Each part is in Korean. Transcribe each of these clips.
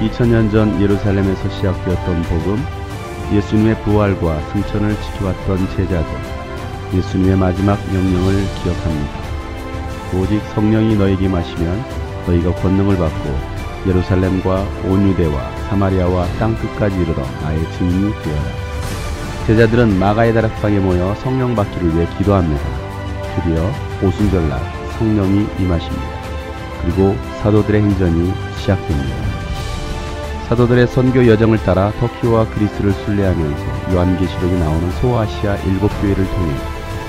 2000년 전 예루살렘에서 시작되었던 복음, 예수님의 부활과 승천을 지켜왔던 제자들, 예수님의 마지막 명령을 기억합니다. 오직 성령이 너에게 임하시면 너희가 권능을 받고 예루살렘과 온 유대와 사마리아와 땅끝까지 이르러 나의 증인이 되어라. 제자들은 마가의 다락방에 모여 성령 받기를 위해 기도합니다. 드디어 오순절날 성령이 임하십니다. 그리고 사도들의 행전이 시작됩니다. 사도들의 선교 여정을 따라 터키와 그리스를 순례하면서 요한계시록에 나오는 소아시아 7교회를 통해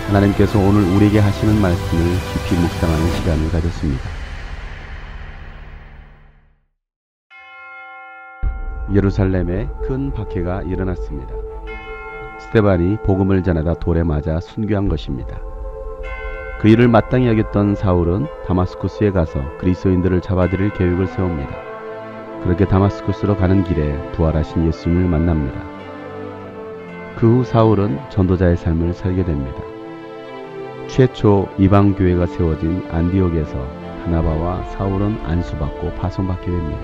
하나님께서 오늘 우리에게 하시는 말씀을 깊이 묵상하는 시간을 가졌습니다. 예루살렘에 큰 박해가 일어났습니다. 스데반이 복음을 전하다 돌에 맞아 순교한 것입니다. 그 일을 마땅히 여겼던 사울은 다마스쿠스에 가서 그리스도인들을 잡아들일 계획을 세웁니다. 그렇게 다마스쿠스로 가는 길에 부활하신 예수님을 만납니다. 그 후 사울은 전도자의 삶을 살게 됩니다. 최초 이방교회가 세워진 안디옥에서 바나바와 사울은 안수받고 파송받게 됩니다.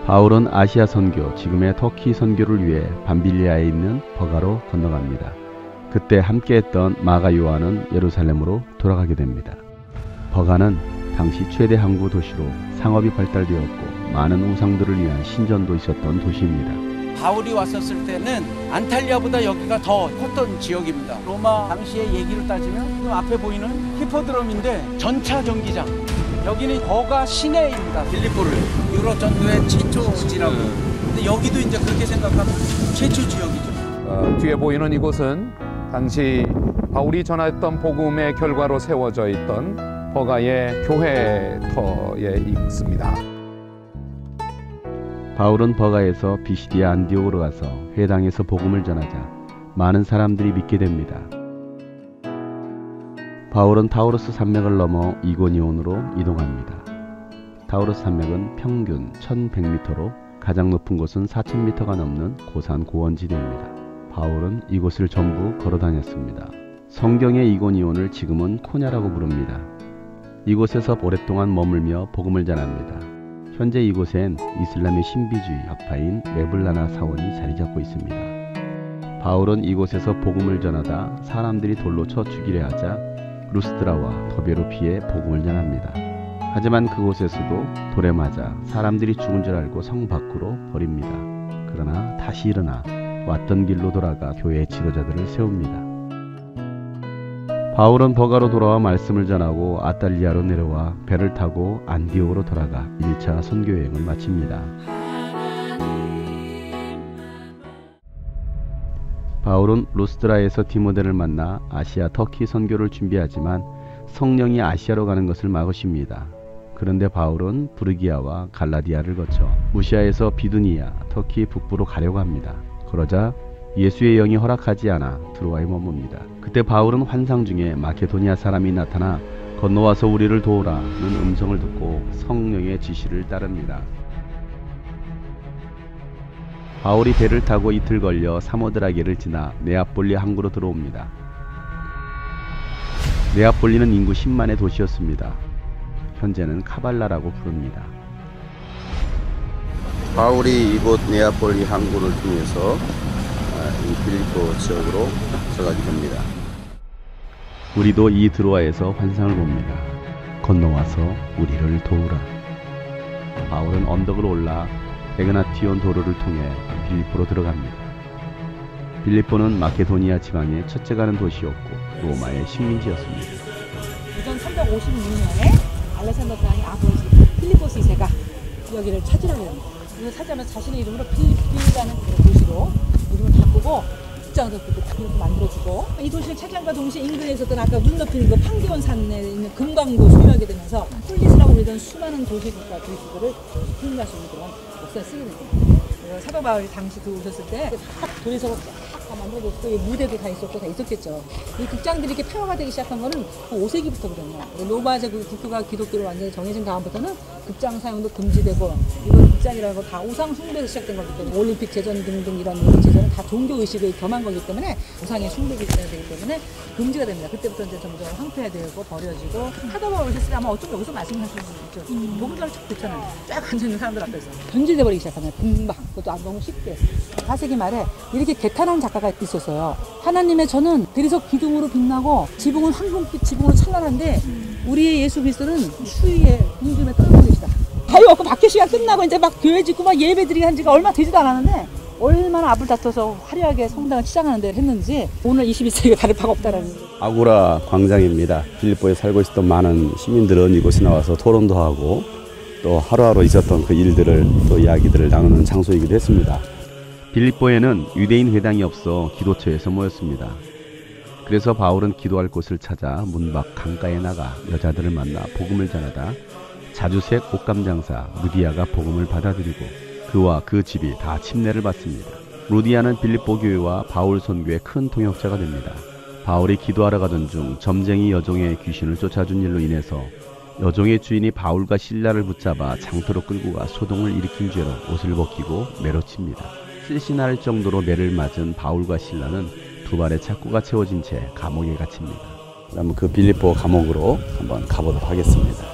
바울은 아시아 선교, 지금의 터키 선교를 위해 밤빌리아에 있는 버가로 건너갑니다. 그때 함께했던 마가 요한은 예루살렘으로 돌아가게 됩니다. 버가는 당시 최대 항구 도시로 상업이 발달되었고 많은 우상들을 위한 신전도 있었던 도시입니다. 바울이 왔었을 때는 안탈리아보다 여기가 더 컸던 지역입니다. 로마 당시의 얘기를 따지면 그 앞에 보이는 히포드롬인데 전차 경기장, 여기는 버가 시내입니다. 빌립보를 유럽 전도의 최초지라고. 근데 여기도 이제 그렇게 생각하면 최초 지역이죠. 뒤에 보이는 이곳은 당시 바울이 전했던 복음의 결과로 세워져 있던 버가의 교회터에 있습니다. 바울은 버가에서 비시디아 안디옥으로 가서 회당에서 복음을 전하자 많은 사람들이 믿게 됩니다. 바울은 타우루스 산맥을 넘어 이고니온으로 이동합니다. 타우루스 산맥은 평균 1100m로 가장 높은 곳은 4000m가 넘는 고산 고원지대입니다. 바울은 이곳을 전부 걸어 다녔습니다. 성경의 이고니온을 지금은 코냐라고 부릅니다. 이곳에서 오랫동안 머물며 복음을 전합니다. 현재 이곳엔 이슬람의 신비주의 학파인 메블라나 사원이 자리 잡고 있습니다. 바울은 이곳에서 복음을 전하다 사람들이 돌로 쳐 죽이려 하자 루스드라와 더베로 피해 복음을 전합니다. 하지만 그곳에서도 돌에 맞아 사람들이 죽은 줄 알고 성 밖으로 버립니다. 그러나 다시 일어나 왔던 길로 돌아가 교회의 지도자들을 세웁니다. 바울은 버가로 돌아와 말씀을 전하고 아탈리아로 내려와 배를 타고 안디옥으로 돌아가 1차 선교여행을 마칩니다. 바울은 루스드라에서 디모데를 만나 아시아 터키 선교를 준비하지만 성령이 아시아로 가는 것을 막으십니다. 그런데 바울은 부르기아와 갈라디아를 거쳐 무시아에서 비두니아, 터키 북부로 가려고 합니다. 그러자 예수의 영이 허락하지 않아 드로아에 머뭅니다. 그때 바울은 환상 중에 마케도니아 사람이 나타나 건너와서 우리를 도우라는 음성을 듣고 성령의 지시를 따릅니다. 바울이 배를 타고 이틀 걸려 사모드라게를 지나 네아폴리 항구로 들어옵니다. 네아폴리는 인구 10만의 도시였습니다. 현재는 카발라라고 부릅니다. 바울이 이곳 네아폴리 항구를 통해서 빌립보 지역으로 들어가게 됩니다. 우리도 이 드로아에서 환상을 봅니다. 건너와서 우리를 도우라. 바울은 언덕을 올라 에그나티온 도로를 통해 빌립보로 들어갑니다. 빌립보는 마케도니아 지방의 첫째 가는 도시였고 로마의 식민지였습니다. 356년에 알렉산더 대왕의 아버지 필리포스 2세가 여기를 차지하려고 합니다. 이걸 차지하면서 자신의 이름으로 필리피라는 도시로 이름을 바꾸고 국장도 그렇게 만들어주고, 이 도시를 차지함과 동시에 인근에 있었던 아까 눈 높이는 그 판디온산에 있는 금광도 소유하게 되면서 폴리스라고 불리던 수많은 도시국가 도시들을 힘낼 수 있는 그런 역사를 쓰게 됩니다. 사도 바울이 당시 들어오셨을 때 도리석을 쫙 다 만들어졌고 무대도 다 있었고 다 있었겠죠. 이 극장들이 이렇게 폐허가 되기 시작한 거는 5세기부터거든요. 로마 제국 국교가 기독교로 완전히 정해진 다음부터는 극장 사용도 금지되고 이건 극장이라는 거 다 우상 숭배에서 시작된 거기 때문에 올림픽 제전 등등 이런 제전은 다 종교 의식을 겸한 거기 때문에 우상의 숭배가 되기 때문에 금지가 됩니다. 그때부터 이제 점점 황폐화되고 버려지고 하다 보면 오셨을 때 아마 어쩜 여기서 말씀하시는 분 있죠. 목소리를 쭉 듣잖아요. 쫙 앉아있는 사람들 앞에서 변질돼 버리기 시작하면 금방 그것도 너무 쉽게 4세기 말에 이렇게 개탄한 작가가 있었어요. 하나님의 저는 대리석 기둥으로 빛나고 지붕은 황금빛 지붕으로 찬란한데 우리의 예수 그리스도는 수위에 궁중에 떨고 계시다. 자유 없고 박해 시간 끝나고 이제 막 교회 짓고 막 예배 드리게 한 지가 얼마 되지도 않았는데 얼마나 앞을 다퉈서 화려하게 성당을 치장하는 데를 했는지 오늘 21세기가 다를 바가 없다라는 거죠. 아고라 광장입니다. 필리포에 살고 있었던 많은 시민들은 이곳에 나와서 토론도 하고 또 하루하루 있었던 그 일들을 또 이야기들을 나누는 장소이기도 했습니다. 빌립보에는 유대인 회당이 없어 기도처에서 모였습니다. 그래서 바울은 기도할 곳을 찾아 문 밖 강가에 나가 여자들을 만나 복음을 전하다 자주색 옷감 장사 루디아가 복음을 받아들이고 그와 그 집이 다 침례를 받습니다. 루디아는 빌립보 교회와 바울 선교의 큰 통역자가 됩니다. 바울이 기도하러 가던 중 점쟁이 여종의 귀신을 쫓아준 일로 인해서 여종의 주인이 바울과 실라를 붙잡아 장터로 끌고 가 소동을 일으킨 죄로 옷을 벗기고 매로 칩니다. 실신할 정도로 매를 맞은 바울과 실라는 두 발의 착고가 채워진 채 감옥에 갇힙니다. 그럼 그 빌립보 감옥으로 한번 가보도록 하겠습니다.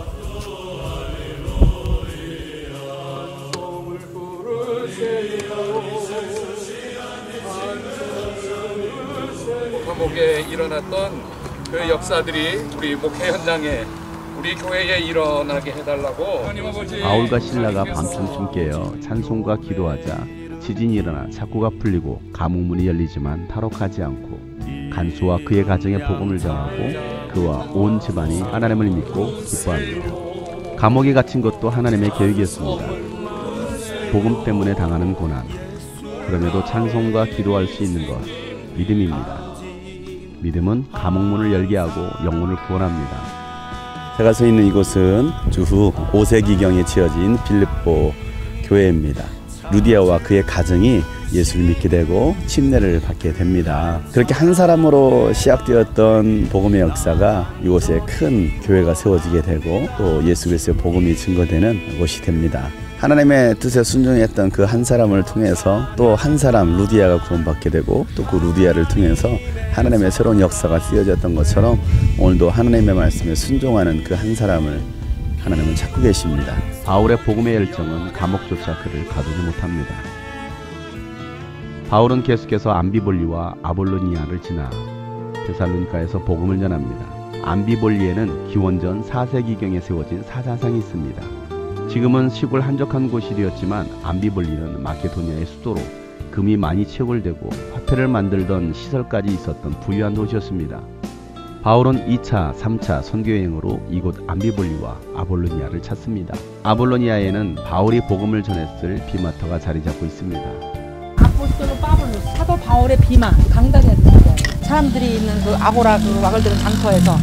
감옥에 일어났던 그 역사들이 우리 목회 현장에 우리 교회에 일어나게 해달라고 바울과 실라가 밤중쯤 깨어 찬송과 기도하자 지진이 일어나 착고가 풀리고 감옥문이 열리지만 탈옥하지 않고 간수와 그의 가정에 복음을 전하고 그와 온 집안이 하나님을 믿고 기뻐합니다. 감옥에 갇힌 것도 하나님의 계획이었습니다. 복음 때문에 당하는 고난, 그럼에도 찬송과 기도할 수 있는 것, 믿음입니다. 믿음은 감옥문을 열게 하고 영혼을 구원합니다. 제가 서 있는 이곳은 주후 5세기경에 지어진 빌립보 교회입니다. 루디아와 그의 가정이 예수를 믿게 되고 침례를 받게 됩니다. 그렇게 한 사람으로 시작되었던 복음의 역사가 이곳에 큰 교회가 세워지게 되고 또 예수 그리스도의 복음이 증거되는 곳이 됩니다. 하나님의 뜻에 순종했던 그 한 사람을 통해서 또 한 사람 루디아가 구원받게 되고 또 그 루디아를 통해서 하나님의 새로운 역사가 쓰여졌던 것처럼 오늘도 하나님의 말씀에 순종하는 그 한 사람을 하나님은 찾고 계십니다. 바울의 복음의 열정은 감옥조차 그를 가두지 못합니다. 바울은 계속해서 암비볼리와 아볼로니아를 지나 데살로니가에서 복음을 전합니다. 암비볼리에는 기원전 4세기경에 세워진 사자상이 있습니다. 지금은 시골 한적한 곳이 되었지만 암비볼리는 마케도니아의 수도로 금이 많이 채굴되고 화폐를 만들던 시설까지 있었던 부유한 도시였습니다. 바울은 2차, 3차 선교여행으로 이곳 암비볼리와 아볼로니아를 찾습니다. 아볼로니아에는 바울이 복음을 전했을 비마터가 자리 잡고 있습니다. 아포스톨로 파블로스, 사도 바울의 비마, 강단이었습니다. 사람들이 있는 그 아고라 그 와글들은 장터에서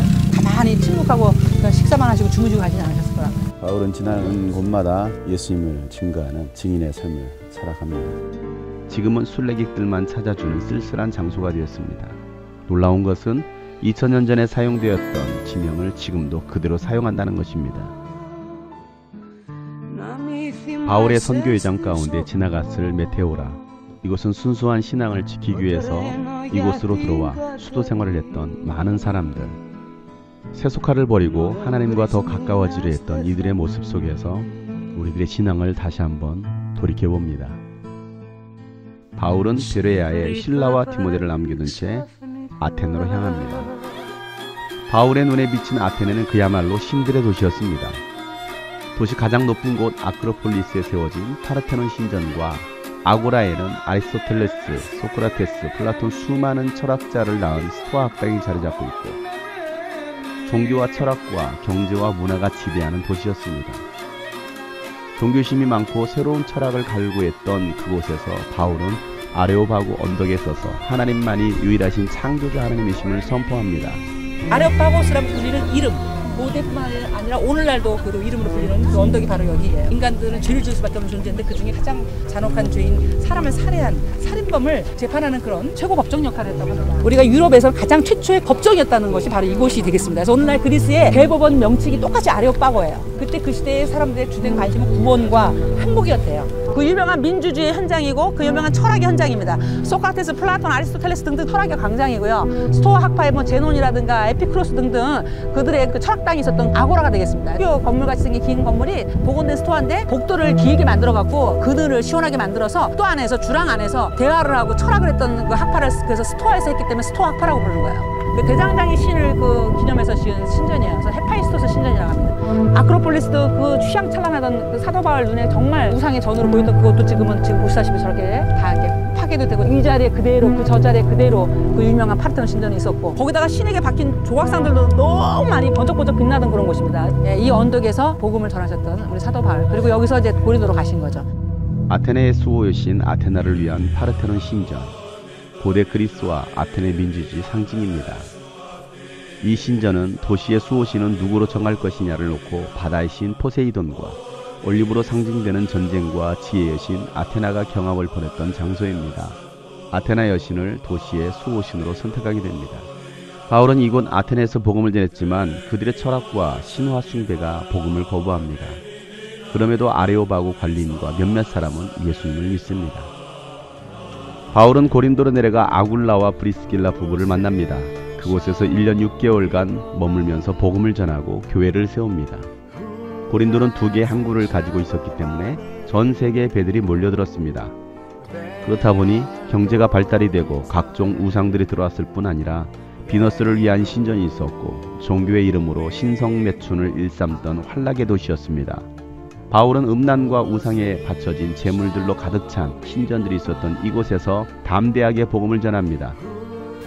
가만히 침묵하고 식사만 하시고 주무시고 가지는 않으셨을 거라. 바울은 지나는 곳마다 예수님을 증거하는 증인의 삶을 살아갑니다. 지금은 순례객들만 찾아주는 쓸쓸한 장소가 되었습니다. 놀라운 것은 2000년 전에 사용되었던 지명을 지금도 그대로 사용한다는 것입니다. 바울의 선교회장 가운데 지나갔을 메테오라. 이곳은 순수한 신앙을 지키기 위해서 이곳으로 들어와 수도 생활을 했던 많은 사람들. 세속화를 버리고 하나님과 더 가까워지려 했던 이들의 모습 속에서 우리들의 신앙을 다시 한번 돌이켜봅니다. 바울은 베레아에 신라와 디모데를 남겨둔 채 아테네로 향합니다. 바울의 눈에 비친 아테네는 그야말로 신들의 도시였습니다. 도시 가장 높은 곳 아크로폴리스에 세워진 파르테논 신전과 아고라에는 아리스토텔레스, 소크라테스, 플라톤 수많은 철학자를 낳은 스토아 학당이 자리 잡고 있고 종교와 철학과 경제와 문화가 지배하는 도시였습니다. 종교심이 많고 새로운 철학을 갈구했던 그곳에서 바울은 아레오바고 언덕에 서서 하나님만이 유일하신 창조자 하나님이심을 선포합니다. 아레오파고스라고 불리는 이름, 고대뿐만 아니라 오늘날도 그 이름으로 불리는 그 언덕이 바로 여기예요. 인간들은 죄를 지을 수밖에 없는 존재인데 그 중에 가장 잔혹한 죄인 사람을 살해한 살인범을 재판하는 그런 최고 법정 역할을 했다고 합니다. 우리가 유럽에서 가장 최초의 법정이었다는 것이 바로 이곳이 되겠습니다. 그래서 오늘날 그리스의 대법원 명칭이 똑같이 아레오파고예요. 그때 그 시대의 사람들의 주된 관심은 구원과 항복이었대요. 그 유명한 민주주의 현장이고 그 유명한 철학의 현장입니다. 소크라테스, 플라톤, 아리스토텔레스 등등 철학의 광장이고요. 스토아 학파의 뭐 제논이라든가 에피크로스 등등 그들의 그 철학당이 있었던 아고라가 되겠습니다. 학교 건물같이 생긴 긴 건물이 복원된 스토아인데 복도를 길게 만들어갖고 그늘을 시원하게 만들어서 또 안에서 주랑 안에서 대화를 하고 철학을 했던 그 학파를 그래서 스토아에서 했기 때문에 스토아 학파라고 부르는 거예요. 그 대장장이 신을 그 기념해서 지은 신전이에요. 그래서 헤파이스토스 신전이라고 합니다. 아크로폴리스도 그 취향찬란하던 그 사도 바울 눈에 정말 우상의 전으로 보였던 그것도 지금 보시다시피 저렇게 다 이렇게 파괴도 되고 이 자리에 그대로 그 저 자리에 그대로 그 유명한 파르테논 신전이 있었고 거기다가 신에게 박힌 조각상들도 너무 많이 번쩍번쩍 빛나던 그런 곳입니다. 예, 이 언덕에서 복음을 전하셨던 우리 사도 바울 그리고 여기서 이제 고린도로 가신 거죠. 아테네의 수호 여신 아테나를 위한 파르테논 신전. 고대 그리스와 아테네 민주주의 상징입니다. 이 신전은 도시의 수호신은 누구로 정할 것이냐를 놓고 바다의 신 포세이돈과 올림으로 상징되는 전쟁과 지혜의 여신 아테나가 경합을 벌였던 장소입니다. 아테나 여신을 도시의 수호신으로 선택하게 됩니다. 바울은 이곳 아테네에서 복음을 전했지만 그들의 철학과 신화 숭배가 복음을 거부합니다. 그럼에도 아레오바고 관리인과 몇몇 사람은 예수님을 믿습니다. 바울은 고린도로 내려가 아굴라와 브리스길라 부부를 만납니다. 그곳에서 1년 6개월간 머물면서 복음을 전하고 교회를 세웁니다. 고린도는 2개의 항구를 가지고 있었기 때문에 전 세계의 배들이 몰려들었습니다. 그렇다 보니 경제가 발달이 되고 각종 우상들이 들어왔을 뿐 아니라 비너스를 위한 신전이 있었고 종교의 이름으로 신성매춘을 일삼던 환락의 도시였습니다. 바울은 음란과 우상에 바쳐진 재물들로 가득 찬 신전들이 있었던 이곳에서 담대하게 복음을 전합니다.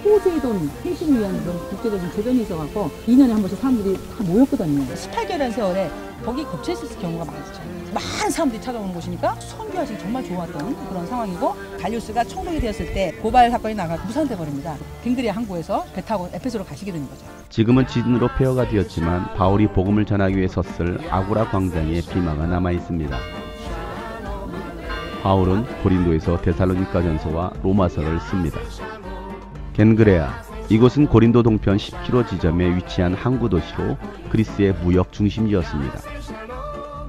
포세이돈 행신을 위한 그런 국제적인 재전이 있어갖고 2년에 한 번씩 사람들이 다 모였거든요. 18개월이라는 세월에 거기 겹쳐있을 경우가 많죠. 많은 사람들이 찾아오는 곳이니까 선교하시기 정말 좋았던 그런 상황이고 갈리오스가 총독이 되었을 때 고발 사건이 나가 무산돼 버립니다. 갱그리아 항구에서 배 타고 에페소로 가시게 되는 거죠. 지금은 지진으로 폐허가 되었지만 바울이 복음을 전하기 위해 섰을 아고라 광장에 비마가 남아 있습니다. 바울은 고린도에서 데살로니가전서와 로마서를 씁니다. 겐그레아, 이곳은 고린도 동편 10km 지점에 위치한 항구 도시로 그리스의 무역 중심지였습니다.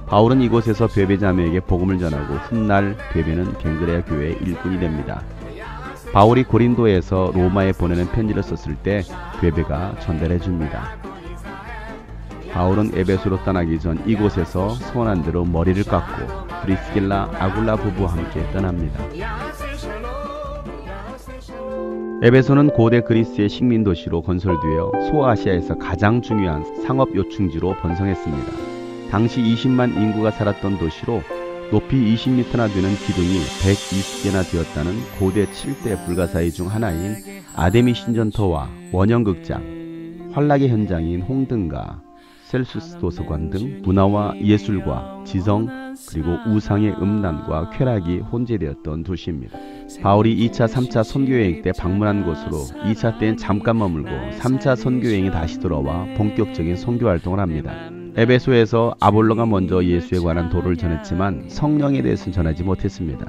바울은 이곳에서 베베 자매에게 복음을 전하고 훗날 베베는 겐그레아 교회의 일꾼이 됩니다. 바울이 고린도에서 로마에 보내는 편지를 썼을 때 베베가 전달해 줍니다. 바울은 에베소로 떠나기 전 이곳에서 소원한 대로 머리를 깎고 브리스길라 아굴라 부부와 함께 떠납니다. 에베소는 고대 그리스의 식민 도시로 건설되어 소아시아에서 가장 중요한 상업 요충지로 번성했습니다. 당시 20만 인구가 살았던 도시로 높이 20m나 되는 기둥이 120개나 되었다는 고대 7대 불가사의 중 하나인 아데미 신전터와 원형극장, 환락의 현장인 홍등가, 셀수스 도서관 등 문화와 예술과 지성 그리고 우상의 음란과 쾌락이 혼재되었던 도시입니다. 바울이 2차, 3차 선교여행 때 방문한 곳으로 2차 때엔 잠깐 머물고 3차 선교여행이 다시 돌아와 본격적인 선교활동을 합니다. 에베소에서 아볼로가 먼저 예수에 관한 도를 전했지만 성령에 대해서는 전하지 못했습니다.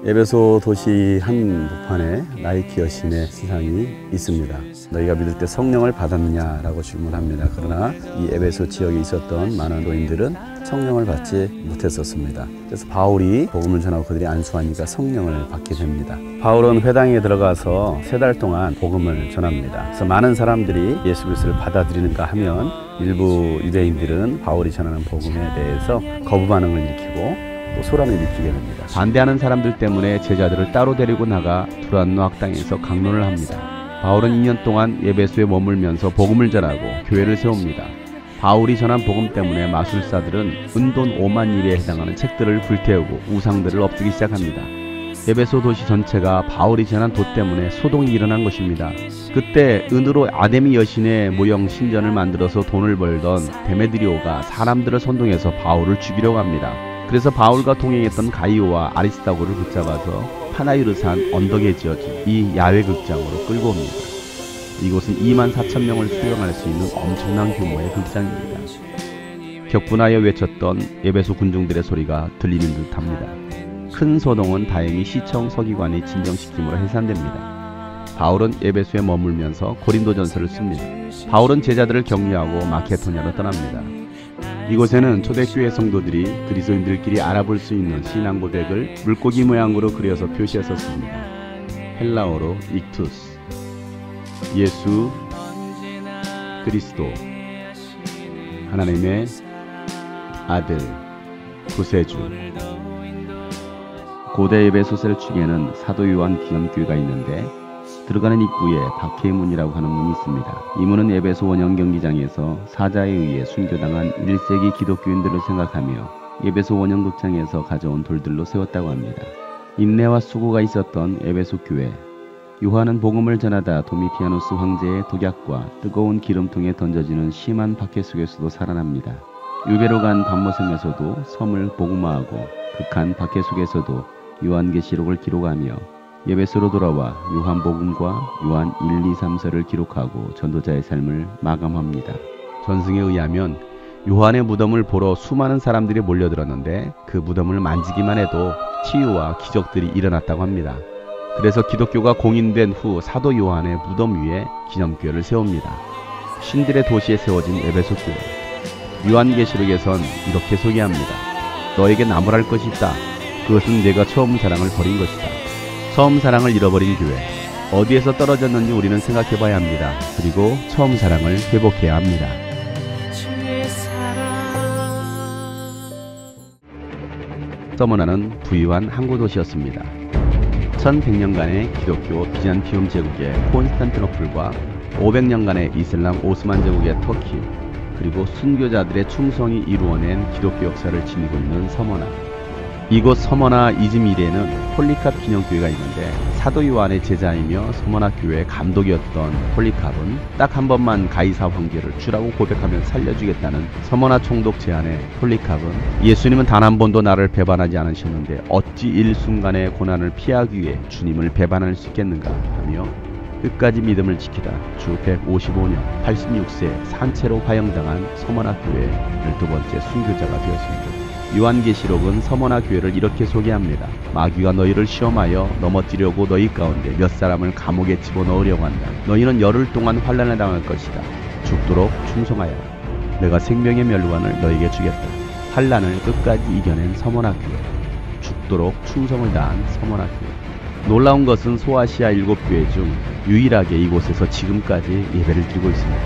에베소 도시 한 부판에 나이키 여신의 신상이 있습니다. 너희가 믿을 때 성령을 받았느냐라고 질문합니다. 그러나 이 에베소 지역에 있었던 많은 노인들은 성령을 받지 못했었습니다. 그래서 바울이 복음을 전하고 그들이 안수하니까 성령을 받게 됩니다. 바울은 회당에 들어가서 3달 동안 복음을 전합니다. 그래서 많은 사람들이 예수 그리스도를 받아들이는가 하면 일부 유대인들은 바울이 전하는 복음에 대해서 거부 반응을 일으키고 또 소란을 일으키게 됩니다. 반대하는 사람들 때문에 제자들을 따로 데리고 나가 두란노 학당에서 강론을 합니다. 바울은 2년 동안 에베소에 머물면서 복음을 전하고 교회를 세웁니다. 바울이 전한 복음 때문에 마술사들은 은돈 5만 일에 해당하는 책들을 불태우고 우상들을 없애기 시작합니다. 에베소 도시 전체가 바울이 전한 도 때문에 소동이 일어난 것입니다. 그때 은으로 아데미 여신의 모형 신전을 만들어서 돈을 벌던 데메드리오가 사람들을 선동해서 바울을 죽이려고 합니다. 그래서 바울과 동행했던 가이오와 아리스타고를 붙잡아서 파나유르산 언덕에 지어진 이 야외 극장으로 끌고 옵니다. 이곳은 24,000명을 수용할 수 있는 엄청난 규모의 극장입니다. 격분하여 외쳤던 에베소 군중들의 소리가 들리는 듯합니다. 큰 소동은 다행히 시청 서기관이 진정시킴으로 해산됩니다. 바울은 에베소에 머물면서 고린도전서를 씁니다. 바울은 제자들을 격려하고 마케도냐로 떠납니다. 이곳에는 초대교회 성도들이 그리스도인들끼리 알아볼 수 있는 신앙 고백을 물고기 모양으로 그려서 표시했었습니다. 헬라어로 익투스, 예수 그리스도, 하나님의 아들, 구세주. 고대 에베소 셀축에는 사도 요한 기념교회가 있는데 들어가는 입구에 박해의 문이라고 하는 문이 있습니다. 이 문은 에베소 원형 경기장에서 사자에 의해 순교당한 1세기 기독교인들을 생각하며 에베소 원형 극장에서 가져온 돌들로 세웠다고 합니다. 인내와 수고가 있었던 에베소 교회. 요한은 복음을 전하다 도미티아누스 황제의 독약과 뜨거운 기름통에 던져지는 심한 박해 속에서도 살아납니다. 유배로 간 밤모섬에서도 섬을 복음화하고 극한 박해 속에서도 요한계시록을 기록하며 에베소로 돌아와 요한복음과 요한 1, 2, 3서를 기록하고 전도자의 삶을 마감합니다. 전승에 의하면 요한의 무덤을 보러 수많은 사람들이 몰려들었는데 그 무덤을 만지기만 해도 치유와 기적들이 일어났다고 합니다. 그래서 기독교가 공인된 후 사도 요한의 무덤 위에 기념교회를 세웁니다. 신들의 도시에 세워진 에베소 교회. 요한계시록에선 이렇게 소개합니다. 너에게 나무랄 것이 있다. 그것은 내가 처음 사랑을 버린 것이다. 처음 사랑을 잃어버린 교회. 어디에서 떨어졌는지 우리는 생각해봐야 합니다. 그리고 처음 사랑을 회복해야 합니다. 서머나는 부유한 항구 도시였습니다. 1100년간의 기독교 비잔티움 제국의 콘스탄티노플과 500년간의 이슬람 오스만 제국의 터키, 그리고 순교자들의 충성이 이루어낸 기독교 역사를 지니고 있는 서머나. 이곳 서머나 이즈미르에는 폴리캅 기념교회가 있는데 사도 요한의 제자이며 서머나 교회의 감독이었던 폴리캅은 딱 한 번만 가이사 황제를 주라고 고백하면 살려주겠다는 서머나 총독 제안에 폴리캅은 예수님은 단 한 번도 나를 배반하지 않으셨는데 어찌 일순간의 고난을 피하기 위해 주님을 배반할 수 있겠는가 하며 끝까지 믿음을 지키다 주 155년 86세 산채로 화형당한 서머나 교회의 12번째 순교자가 되었습니다. 요한계시록은 서머나 교회를 이렇게 소개합니다. 마귀가 너희를 시험하여 넘어뜨리려고 너희 가운데 몇 사람을 감옥에 집어넣으려고 한다. 너희는 열흘 동안 환난을 당할 것이다. 죽도록 충성하여라. 내가 생명의 멸관을 너희에게 주겠다. 환난을 끝까지 이겨낸 서머나 교회. 죽도록 충성을 다한 서머나 교회. 놀라운 것은 소아시아 7교회 중 유일하게 이곳에서 지금까지 예배를 드리고 있습니다.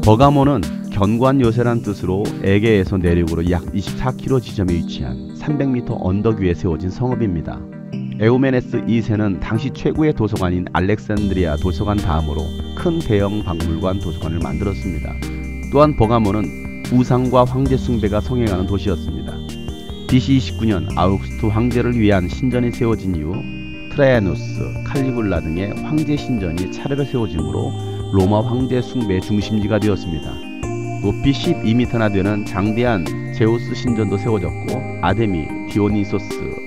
버가모는 견고한 요새란 뜻으로 에게에서 내륙으로 약 24km 지점에 위치한 300m 언덕 위에 세워진 성읍입니다. 에우메네스 2세는 당시 최고의 도서관인 알렉산드리아 도서관 다음으로 큰 대형 박물관 도서관을 만들었습니다. 또한 버가모는 우상과 황제 숭배가 성행하는 도시였습니다. BC 29년 아우구스투 황제를 위한 신전이 세워진 이후 트라야누스, 칼리굴라 등의 황제 신전이 차례로 세워지므로 로마 황제 숭배의 중심지가 되었습니다. 높이 12m나 되는 장대한 제우스 신전도 세워졌고 아데미, 디오니소스,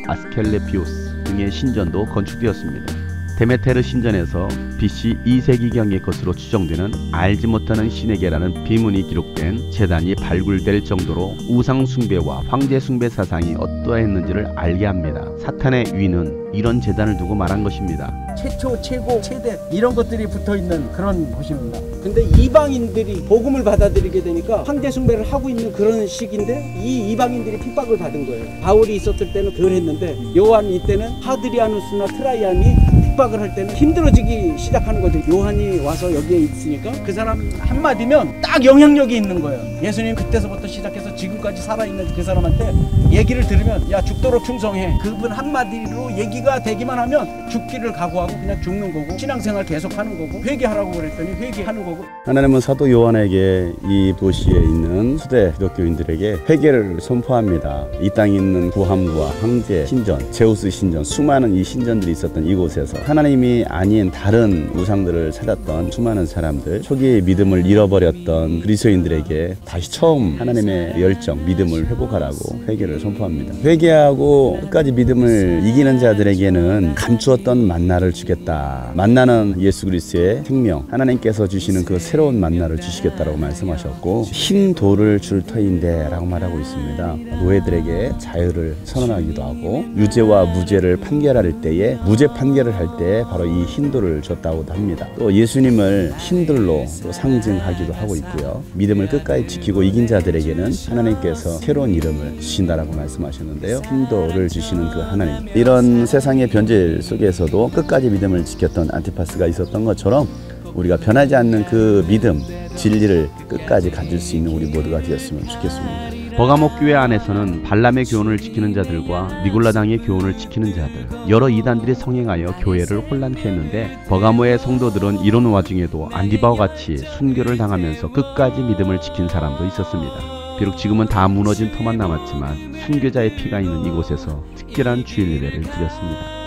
아스켈레피오스 등의 신전도 건축되었습니다. 데메테르 신전에서 BC 2세기경의 것으로 추정되는 알지 못하는 신에게라는 비문이 기록된 제단이 발굴될 정도로 우상 숭배와 황제 숭배 사상이 어떠했는지를 알게 합니다. 사탄의 위는 이런 제단을 두고 말한 것입니다. 최초, 최고, 최대 이런 것들이 붙어있는 그런 곳입니다. 근데 이방인들이 복음을 받아들이게 되니까 황제 숭배를 하고 있는 그런 시기인데 이 이방인들이 핍박을 받은 거예요. 바울이 있었을 때는 덜 했는데 요한 이때는 하드리아누스나 트라이안이 핍박을 할 때는 힘들어지기 시작하는 거죠. 요한이 와서 여기에 있으니까 그 사람 한마디면 딱 영향력이 있는 거예요. 예수님 그때서부터 시작해서 지금까지 살아있는 그 사람한테 얘기를 들으면 야 죽도록 충성해. 그분 한마디로 얘기가 되기만 하면 죽기를 각오하고 그냥 죽는 거고 신앙생활 계속하는 거고 회개하라고 그랬더니 회개하는 거고. 하나님은 사도 요한에게 이 도시에 있는 수대 기독교인들에게 회개를 선포합니다. 이 땅에 있는 구함과 황제 신전, 제우스 신전, 수많은 이 신전들이 있었던 이곳에서 하나님이 아닌 다른 우상들을 찾았던 수많은 사람들, 초기의 믿음을 잃어버렸던 그리스도인들에게 다시 처음 하나님의 열정, 믿음을 회복하라고 회개를 선포합니다. 회개하고 끝까지 믿음을 이기는 자들에게는 감추었던 만나를 주겠다. 만나는 예수 그리스도의 생명, 하나님께서 주시는 그 새로운 만나를 주시겠다라고 말씀하셨고, 흰 돌을 줄 터인데 라고 말하고 있습니다. 노예들에게 자유를 선언하기도 하고, 유죄와 무죄를 판결할 때에, 무죄 판결을 할 때 바로 이 흰돌을 줬다고도 합니다. 또 예수님을 흰돌로 또 상징하기도 하고 있고요. 믿음을 끝까지 지키고 이긴 자들에게는 하나님께서 새로운 이름을 주신다라고 말씀하셨는데요. 흰돌을 주시는 그 하나님, 이런 세상의 변질 속에서도 끝까지 믿음을 지켰던 안티파스가 있었던 것처럼 우리가 변하지 않는 그 믿음, 진리를 끝까지 가질 수 있는 우리 모두가 되었으면 좋겠습니다. 버가모 교회 안에서는 발람의 교훈을 지키는 자들과 니골라당의 교훈을 지키는 자들, 여러 이단들이 성행하여 교회를 혼란케 했는데, 버가모의 성도들은 이런 와중에도 안디바와 같이 순교를 당하면서 끝까지 믿음을 지킨 사람도 있었습니다. 비록 지금은 다 무너진 터만 남았지만 순교자의 피가 있는 이곳에서 특별한 주일 예배를 드렸습니다.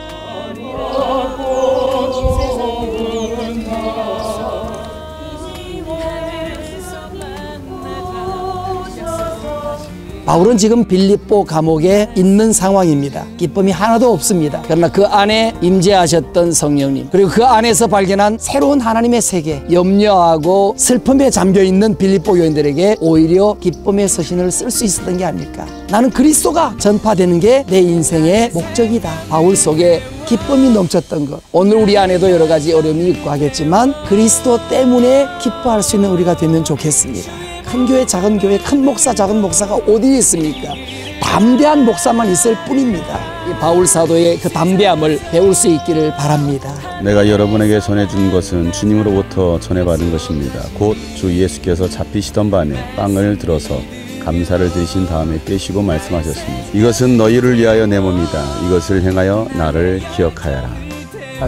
바울은 지금 빌립보 감옥에 있는 상황입니다. 기쁨이 하나도 없습니다. 그러나 그 안에 임재하셨던 성령님, 그리고 그 안에서 발견한 새로운 하나님의 세계, 염려하고 슬픔에 잠겨있는 빌립보 교인들에게 오히려 기쁨의 서신을 쓸 수 있었던 게 아닐까. 나는 그리스도가 전파되는 게 내 인생의 목적이다. 바울 속에 기쁨이 넘쳤던 것, 오늘 우리 안에도 여러 가지 어려움이 있고 하겠지만 그리스도 때문에 기뻐할 수 있는 우리가 되면 좋겠습니다. 큰 교회, 작은 교회, 큰 목사, 작은 목사가 어디 있습니까? 담대한 목사만 있을 뿐입니다. 이 바울 사도의 그 담대함을 배울 수 있기를 바랍니다. 내가 여러분에게 전해준 것은 주님으로부터 전해받은 것입니다. 곧 주 예수께서 잡히시던 밤에 빵을 들어서 감사를 드리신 다음에 떼시고 말씀하셨습니다. 이것은 너희를 위하여 내 몸이다. 이것을 행하여 나를 기억하여라.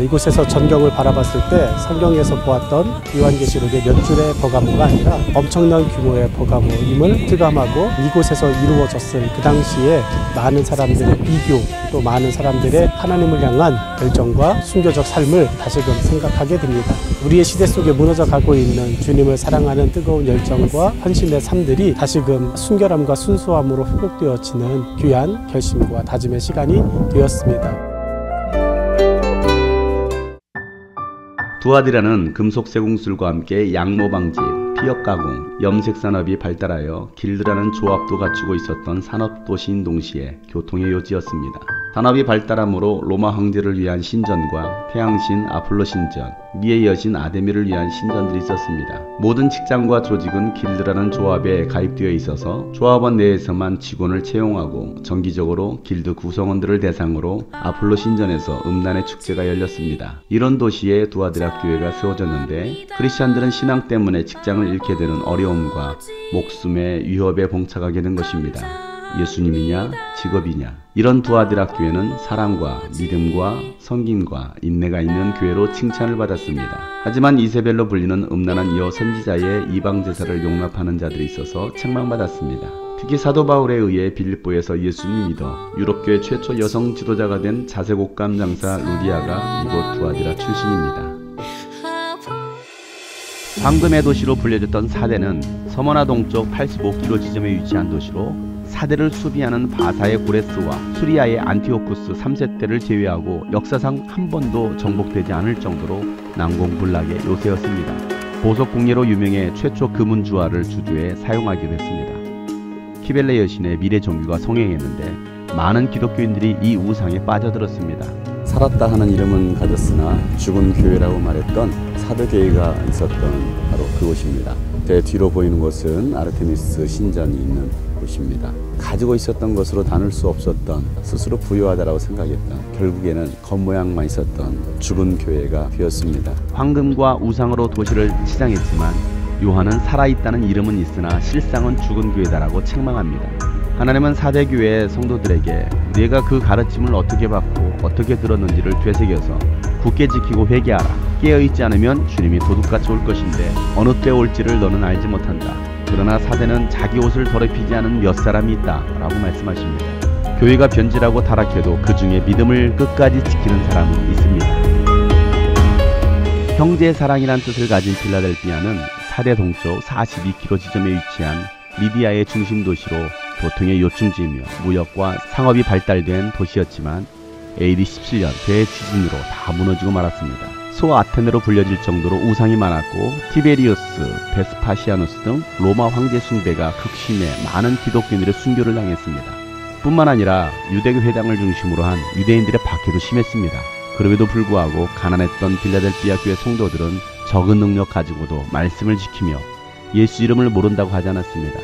이곳에서 전경을 바라봤을 때 성경에서 보았던 요한계시록의 몇 줄의 버가모가 아니라 엄청난 규모의 버가모임을 실감하고, 이곳에서 이루어졌을 그 당시에 많은 사람들의 비교, 또 많은 사람들의 하나님을 향한 열정과 순교적 삶을 다시금 생각하게 됩니다. 우리의 시대 속에 무너져 가고 있는 주님을 사랑하는 뜨거운 열정과 헌신의 삶들이 다시금 순결함과 순수함으로 회복되어지는 귀한 결심과 다짐의 시간이 되었습니다. 두아디라는 금속 세공술과 함께 양모 방지, 피혁 가공, 염색 산업이 발달하여 길드라는 조합도 갖추고 있었던 산업 도시인 동시에 교통의 요지였습니다. 산업이 발달함으로 로마 황제를 위한 신전과 태양신 아폴로 신전, 미의 여신 아데미를 위한 신전들이 있었습니다. 모든 직장과 조직은 길드라는 조합에 가입되어 있어서 조합원 내에서만 직원을 채용하고, 정기적으로 길드 구성원들을 대상으로 아폴로 신전에서 음란의 축제가 열렸습니다. 이런 도시에 두아디라 교회가 세워졌는데, 크리스찬들은 신앙 때문에 직장을 잃게 되는 어려움과 목숨의 위협에 봉착하게 된 것입니다. 예수님이냐 직업이냐. 이런 두아디라 교회는 사랑과 믿음과 섬김과 인내가 있는 교회로 칭찬을 받았습니다. 하지만 이세벨로 불리는 음란한 여선지자의 이방 제사를 용납하는 자들이 있어서 책망받았습니다. 특히 사도 바울에 의해 빌립보에서 예수님 믿어 유럽교회 최초 여성 지도자가 된 자색옷감 장사 루디아가 이곳 두아디라 출신입니다. 황금의 도시로 불려졌던 사대는 서머나 동쪽 85km 지점에 위치한 도시로, 사대를 수비하는 바사의 고레스와 수리아의 안티오쿠스 3세대를 제외하고 역사상 한 번도 정복되지 않을 정도로 난공불락의 요새였습니다. 보석 궁예로 유명해 최초 금은주화를 주조에 사용하기도 했습니다. 키벨레 여신의 미래 종교가 성행했는데 많은 기독교인들이 이 우상에 빠져들었습니다. 살았다 하는 이름은 가졌으나 죽은 교회라고 말했던 사도교회가 있었던 바로 그곳입니다. 제 뒤로 보이는 곳은 아르테미스 신전이 있는 곳입니다. 가지고 있었던 것으로 나눌 수 없었던, 스스로 부유하다라고 생각했던, 결국에는 겉모양만 있었던 죽은 교회가 되었습니다. 황금과 우상으로 도시를 치장했지만 요한은 살아있다는 이름은 있으나 실상은 죽은 교회다라고 책망합니다. 하나님은 사대교회의 성도들에게 내가 그 가르침을 어떻게 받고 어떻게 들었는지를 되새겨서 굳게 지키고 회개하라. 깨어있지 않으면 주님이 도둑같이 올 것인데 어느 때 올지를 너는 알지 못한다. 그러나 사대는 자기 옷을 더럽히지 않은 몇 사람이 있다 라고 말씀하십니다. 교회가 변질하고 타락해도 그 중에 믿음을 끝까지 지키는 사람은 있습니다. 형제 사랑이란 뜻을 가진 필라델피아는 사대 동쪽 42km 지점에 위치한 미디아의 중심 도시로 교통의 요충지이며 무역과 상업이 발달된 도시였지만 AD 17년 대지진으로 다 무너지고 말았습니다. 소아테네로 불려질 정도로 우상이 많았고 티베리우스, 베스파시아누스 등 로마 황제 숭배가 극심해 많은 기독교인들의 순교를 당했습니다. 뿐만 아니라 유대교 회당을 중심으로 한 유대인들의 박해도 심했습니다. 그럼에도 불구하고 가난했던 빌라델피아 교회 성도들은 적은 능력 가지고도 말씀을 지키며 예수 이름을 모른다고 하지 않았습니다.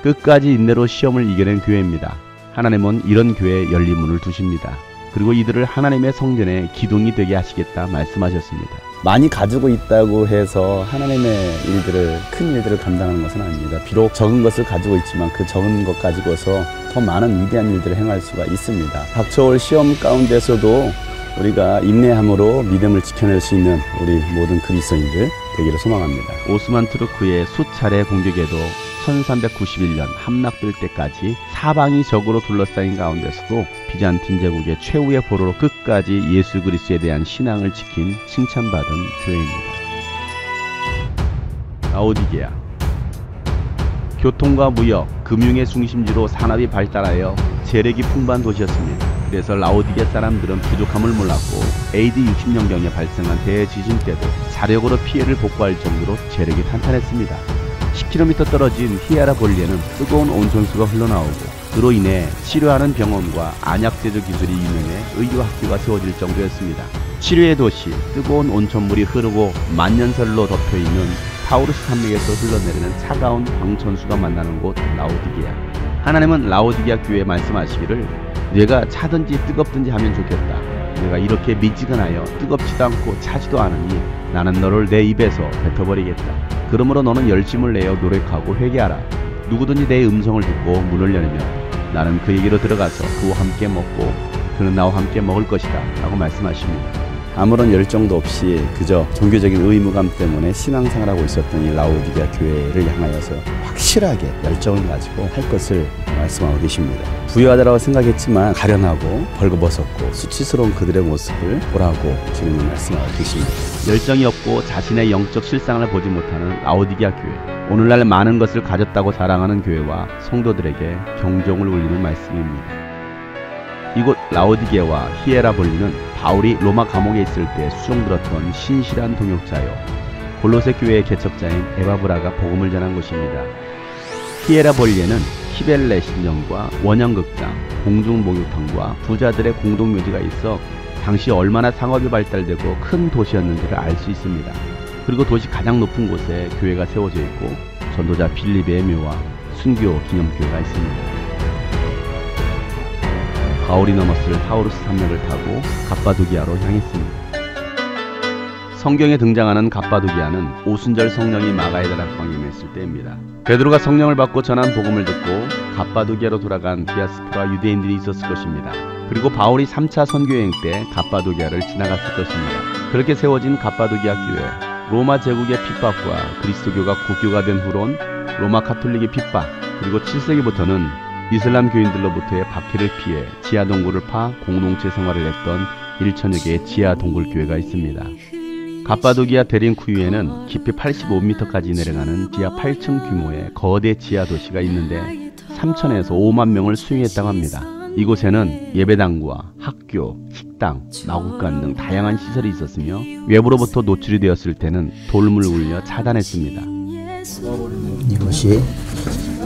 끝까지 인내로 시험을 이겨낸 교회입니다. 하나님은 이런 교회에 열린 문을 두십니다. 그리고 이들을 하나님의 성전의 기둥이 되게 하시겠다 말씀하셨습니다. 많이 가지고 있다고 해서 하나님의 일들을, 큰 일들을 감당하는 것은 아닙니다. 비록 적은 것을 가지고 있지만 그 적은 것 가지고서 더 많은 위대한 일들을 행할 수가 있습니다. 닥쳐올 시험 가운데서도 우리가 인내함으로 믿음을 지켜낼 수 있는 우리 모든 그리스도인들 되기를 소망합니다. 오스만 투르크의 수차례 공격에도 1391년 함락될 때까지 사방이 적으로 둘러싸인 가운데서도 비잔틴 제국의 최후의 포로로 끝까지 예수 그리스도에 대한 신앙을 지킨 칭찬받은 교회입니다. 라오디게아. 교통과 무역, 금융의 중심지로 산업이 발달하여 재력이 풍부한 도시였습니다. 그래서 라오디게아 사람들은 부족함을 몰랐고 AD 60년경에 발생한 대지진 때도 자력으로 피해를 복구할 정도로 재력이 탄탄했습니다. 10km 떨어진 히에라폴리에는 뜨거운 온천수가 흘러나오고 그로 인해 치료하는 병원과 안약 제조 기술이 유명해 의료학교가 세워질 정도였습니다. 치료의 도시, 뜨거운 온천물이 흐르고 만년설로 덮여있는 타우루스 산맥에서 흘러내리는 차가운 광천수가 만나는 곳 라오디게아. 하나님은 라오디게아 교회에 말씀하시기를 내가 차든지 뜨겁든지 하면 좋겠다. 내가 이렇게 미지근하여 뜨겁지도 않고 차지도 않으니 나는 너를 내 입에서 뱉어버리겠다. 그러므로 너는 열심을 내어 노력하고 회개하라. 누구든지 내 음성을 듣고 문을 열면 나는 그에게로 들어가서 그와 함께 먹고 그는 나와 함께 먹을 것이다 라고 말씀하십니다. 아무런 열정도 없이 그저 종교적인 의무감 때문에 신앙생활하고 있었던 이 라오디게아 교회를 향하여서 확실하게 열정을 가지고 할 것을 말씀하고 계십니다. 부유하다라고 생각했지만 가련하고 벌거벗었고 수치스러운 그들의 모습을 보라고 주님은 말씀하고 계십니다. 열정이 없고 자신의 영적 실상을 보지 못하는 라오디게아 교회. 오늘날 많은 것을 가졌다고 자랑하는 교회와 성도들에게 경종을 울리는 말씀입니다. 이곳 라오디게아와 히에라볼리는 바울이 로마 감옥에 있을 때 수종들었던 신실한 동역자요 골로새 교회의 개척자인 에바브라가 복음을 전한 곳입니다. 히에라볼리에는 키벨레 신전과 원형극장, 공중목욕탕과 부자들의 공동묘지가 있어 당시 얼마나 상업이 발달되고 큰 도시였는지를 알 수 있습니다. 그리고 도시 가장 높은 곳에 교회가 세워져 있고 전도자 빌립의 묘와 순교 기념교회가 있습니다. 바울이 넘었을 타우루스 산맥을 타고 갑바도기아로 향했습니다. 성경에 등장하는 갑바도기아는 오순절 성령이 마가에다라 광야에 있을 때입니다. 베드로가 성령을 받고 전한 복음을 듣고 갑바도기아로 돌아간 디아스포라 유대인들이 있었을 것입니다. 그리고 바울이 3차 선교여행 때 갑바도기아를 지나갔을 것입니다. 그렇게 세워진 갑바도기아 교회, 로마 제국의 핍박과 그리스도교가 국교가 된 후론 로마 가톨릭의 핍박, 그리고 7세기부터는 이슬람 교인들로부터의 박해를 피해 지하 동굴을 파 공동체 생활을 했던 1천여 개의 지하 동굴 교회가 있습니다. 갑바도기아 데린쿠유에는 깊이 85m까지 내려가는 지하 8층 규모의 거대 지하 도시가 있는데 3천에서 5만 명을 수용했다고 합니다. 이곳에는 예배당과 학교, 식당, 마구간 등 다양한 시설이 있었으며 외부로부터 노출이 되었을 때는 돌을 굴려 차단했습니다. 이것이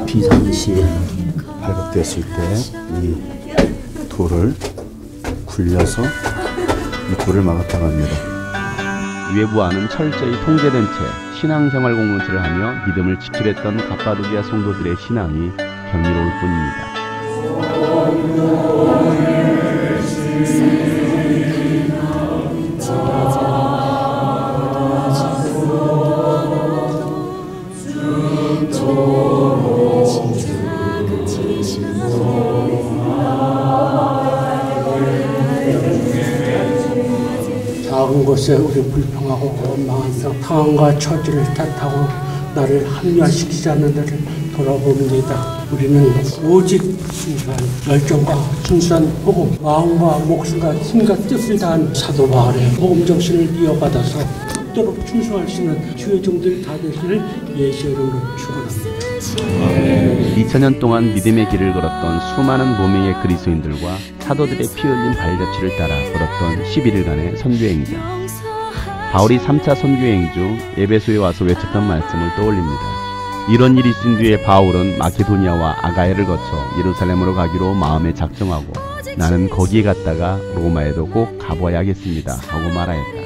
비상시에 발각되었을 때 이 돌을 굴려서 이 돌을 막았다고 합니다. 외부와는 철저히 통제된 채 신앙생활 공동체를 하며 믿음을 지키랬던 갑바도기아 성도들의 신앙이 경이로울 뿐입니다. 작은 곳에 우리 불평하고 원망하며 상황과 처지를 탓하고 나를 합리화시키지 않는 데를 돌아봅니다. 우리는 오직 열정과 순수한 복음, 마음과 목숨과 힘과 뜻을 다한 사도 바울의 복음 정신을 이어받아서 죽도록 충성하시는 주의 종들이 다 되시를 예수의 이름으로 축원합니다. 2000년 동안 믿음의 길을 걸었던 수많은 무명의 그리스도인들과 사도들의 피 흘린 발자취를 따라 걸었던 11일간의 선교행전. 바울이 3차 선교행 중 에베소에 와서 외쳤던 말씀을 떠올립니다. 이런 일이 있은 뒤에 바울은 마케도니아와 아가야를 거쳐 예루살렘으로 가기로 마음에 작정하고 나는 거기에 갔다가 로마에도 꼭 가봐야겠습니다 하고 말하였다.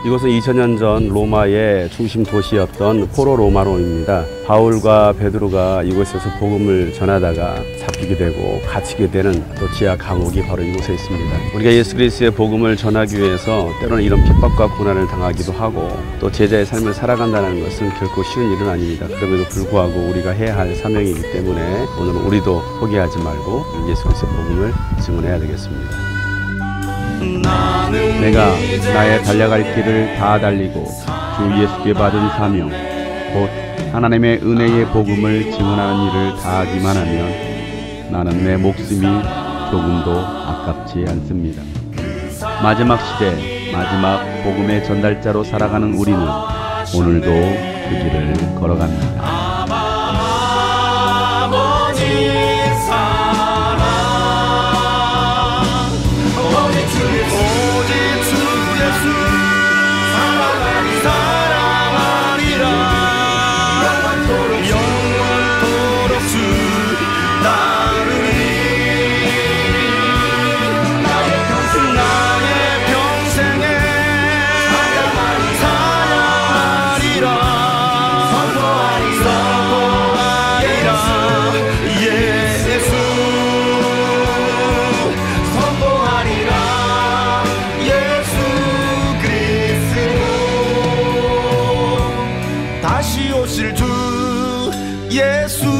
이곳은 2000년 전 로마의 중심 도시였던 포로 로마로입니다. 바울과 베드로가 이곳에서 복음을 전하다가 잡히게 되고 갇히게 되는 또 지하 감옥이 바로 이곳에 있습니다. 우리가 예수 그리스도의 복음을 전하기 위해서 때로는 이런 핍박과 고난을 당하기도 하고 또 제자의 삶을 살아간다는 것은 결코 쉬운 일은 아닙니다. 그럼에도 불구하고 우리가 해야 할 사명이기 때문에 오늘 우리도 포기하지 말고 예수 그리스도의 복음을 증언해야 되겠습니다. 내가 나의 달려갈 길을 다 달리고 주 예수께 받은 사명 곧 하나님의 은혜의 복음을 증언하는 일을 다하기만 하면 나는 내 목숨이 조금도 아깝지 않습니다. 마지막 시대 마지막 복음의 전달자로 살아가는 우리는 오늘도 그 길을 걸어갑니다. 다시 오실 주 예수